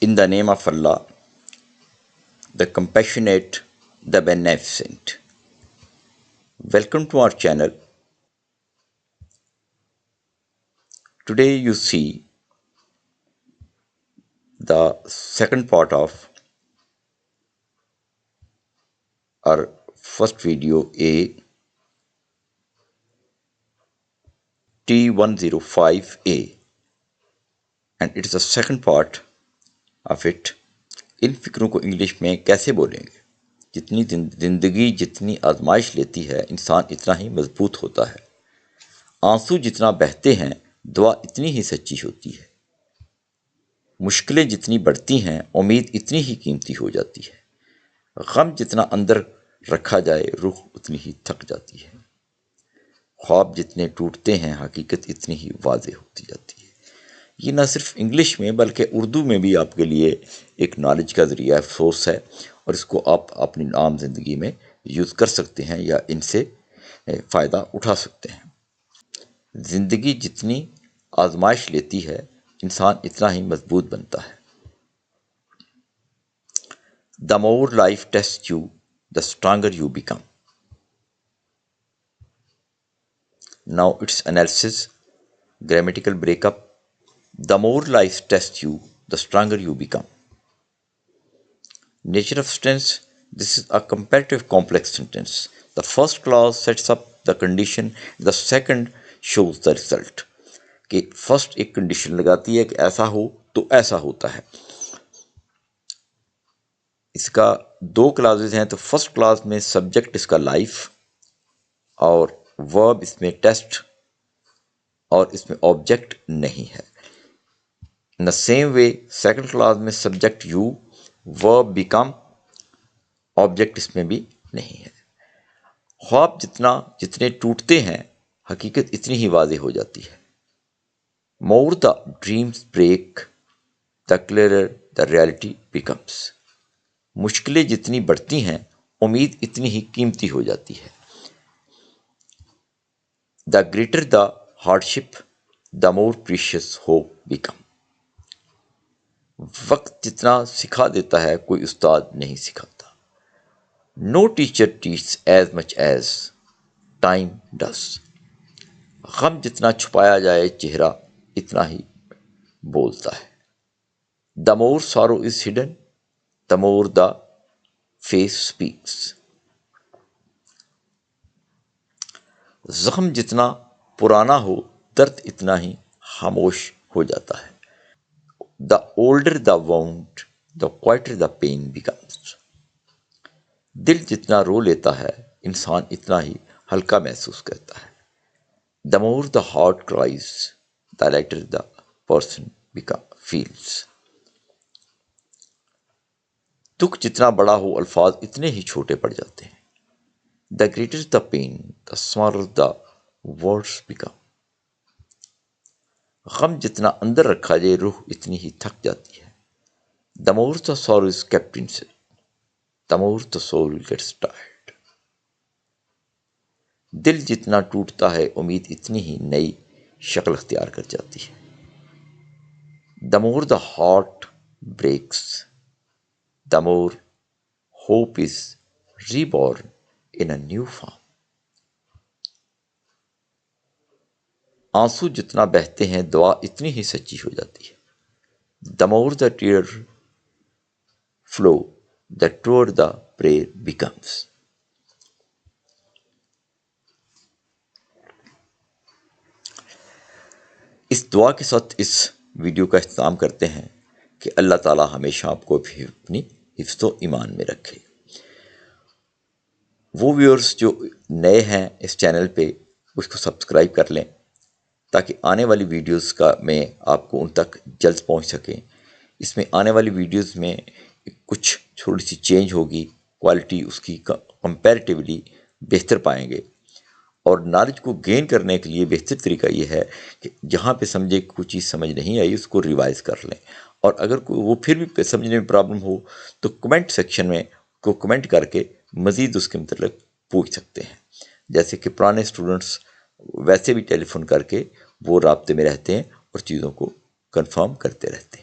In the name of Allah, the compassionate, the beneficent. Welcome to our channel. Today you see the second part of our first video A T105A, and it is the second part of it. इन फिक्रों को English में कैसे बोलेंगे? जितनी जिंदगी जितनी आजमाइश लेती है, इंसान इतना ही मजबूत होता है। आंसू जितना बहते हैं, दुआ इतनी ही सच्ची होती है। मुश्किलें जितनी बढ़ती हैं, उम्मीद इतनी ही कीमती हो जाती है। गम जितना अंदर रखा जाए, रूह उतनी ही थक जाती है। ख्वाब जितने टूटते हैं, हकीकत इतनी ही वाज़ेह होती जाती है। ये न सिर्फ इंग्लिश में बल्कि उर्दू में भी आपके लिए एक नॉलेज का ज़रिया सोर्स है, और इसको आप अपनी आम ज़िंदगी में यूज़ कर सकते हैं या इनसे फ़ायदा उठा सकते हैं। ज़िंदगी जितनी आजमाइश लेती है, इंसान इतना ही मजबूत बनता है। The more life tests you, the stronger you become. Now its analysis, grammatical breakup. The more life tests you, the stronger you become. Nature of sentence. This is a comparative complex sentence. The first clause sets up the condition, the second shows the result. कि first एक condition लगाती है कि ऐसा हो तो ऐसा होता है। इसका दो क्लासेस हैं। तो फर्स्ट क्लास में सब्जेक्ट इसका लाइफ और वर्ब इसमें टेस्ट, और इसमें ऑब्जेक्ट नहीं है। In the same way second class में subject you, verb become, object इसमें भी नहीं है। ख्वाब जितने टूटते हैं, हकीकत इतनी ही वाज़ेह हो जाती है। More the dreams break, the clearer the reality becomes. मुश्किलें जितनी बढ़ती हैं, उम्मीद इतनी ही कीमती हो जाती है। The greater the hardship, the more precious hope become. वक्त जितना सिखा देता है, कोई उस्ताद नहीं सिखाता। No teacher teach as much as time does. गम जितना छुपाया जाए, चेहरा इतना ही बोलता है। The more sorrow is hidden, the more the face speaks. जख्म जितना पुराना हो, दर्द इतना ही खामोश हो जाता है। The older the wound, the quieter the pain becomes. दिल जितना रो लेता है, इंसान इतना ही हल्का महसूस करता है। The more the heart cries, the lighter the person feels. दुख जितना बड़ा हो, अल्फाज इतने ही छोटे पड़ जाते हैं। The greater the pain, the smaller the words become. गम जितना अंदर रखा जाए, रूह इतनी ही थक जाती है। The more the soul is kept inside, the more the soul gets tired. दिल जितना टूटता है, उम्मीद इतनी ही नई शक्ल अख्तियार कर जाती है। The more the heart breaks, the more hope is reborn in a new form. आंसू जितना बहते हैं, दुआ इतनी ही सच्ची हो जाती है। The more the tear flow, the truer the prayer becomes. इस दुआ के साथ इस वीडियो का इख्तिताम करते हैं कि अल्लाह ताला हमेशा आपको भी अपनी हिफ्ज़ व ईमान में रखे। वो व्यूअर्स जो नए हैं इस चैनल पे, उसको सब्सक्राइब कर लें ताकि आने वाली वीडियोस का में आपको उन तक जल्द पहुंच सकें। इसमें आने वाली वीडियोस में कुछ थोड़ी सी चेंज होगी, क्वालिटी उसकी कंपैरेटिवली बेहतर पाएंगे। और नॉलेज को गेन करने के लिए बेहतर तरीका ये है कि जहाँ पे समझे कोई चीज़ समझ नहीं आई, उसको रिवाइज कर लें। और अगर वो फिर भी समझने में प्रॉब्लम हो तो कमेंट सेक्शन में को कमेंट करके मज़ीद उसके मतलब पूछ सकते हैं। जैसे कि पुराने स्टूडेंट्स वैसे भी टेलीफोन करके वो राब्ते में रहते हैं और चीज़ों को कंफर्म करते रहते हैं।